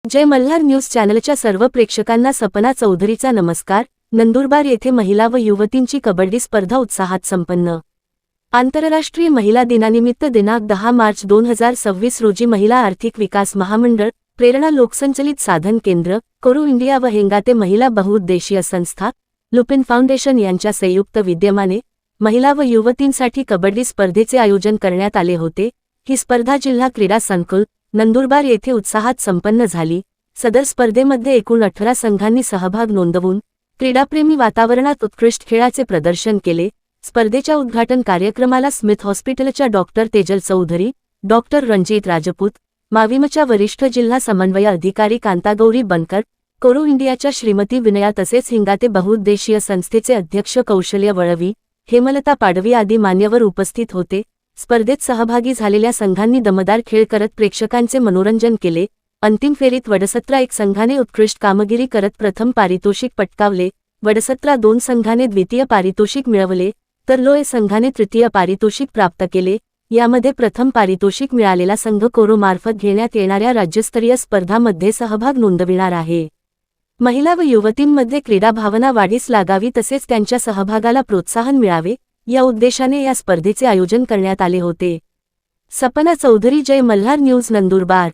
जय Malhar news चॅनलच्या सर्व प्रेक्षकांना सपना चौधरीचा नमस्कार। नंदुरबार येथे महिला व युवतींची कबड्डी स्पर्धा उत्साहात संपन्न। आंतरराष्ट्रीय महिला दिनानिमित्त दिनांक 10 मार्च 2026 रोजी महिला आर्थिक विकास महामंडळ, प्रेरणा लोकसंचलित साधन केंद्र, कोरो इंडिया व हेंगाते महिला बहुउद्देशीय संस्था, लुपिन फाउंडेशन यांच्या संयुक्त विद्यमाने महिला व युवतींसाठी कबड्डी स्पर्धेचे आयोजन करण्यात आले होते। ही स्पर्धा जिल्हा क्रीडा संकुल नंदुरबार येथे उत्साहात संपन्न झाली। सदर स्पर्धेमध्ये एकूण 18 संघांनी सहभाग नोंदवून क्रीडाप्रेमी वातावरणात उत्कृष्ट खेळाचे प्रदर्शन केले। स्पर्धेच्या उद्घाटन कार्यक्रमाला स्मिथ हॉस्पिटलच्या डॉक्टर तेजल चौधरी, डॉक्टर रणजित राजपूत, माविमच्या वरिष्ठ जिल्हा समन्वय अधिकारी कांतागौरी बनकर, कोरो इंडियाच्या श्रीमती विनया तसेच हिंगाते बहुउद्देशीय संस्थेचे अध्यक्ष कौशल्य वळवी, हेमलता पाडवी आदी मान्यवर उपस्थित होते। स्पर्धेत सहभागी झालेल्या संघांनी दमदार खेळ करत प्रेक्षकांचे मनोरंजन केले। अंतिम फेरीत वडसत्रा 1 संघाने उत्कृष्ट कामगिरी करत प्रथम पारितोषिक पटकावले, वडसत्रा 2 संघाने द्वितीय पारितोषिक मिळवले, तर लोहे संघाने तृतीय पारितोषिक प्राप्त केले। यामध्ये प्रथम पारितोषिक मिळालेला संघ कोरो मार्फत घेण्यात येणाऱ्या राज्यस्तरीय स्पर्धांमध्ये सहभाग नोंदविणार आहे। महिला व युवतींमध्ये क्रीडा भावना वाढीस लागावी तसेच त्यांच्या सहभागाला प्रोत्साहन मिळावे या उद्देशाने या स्पर्धेचे आयोजन करण्यात आले होते। सपना चौधरी, जय मल्हार न्यूज, नंदुरबार।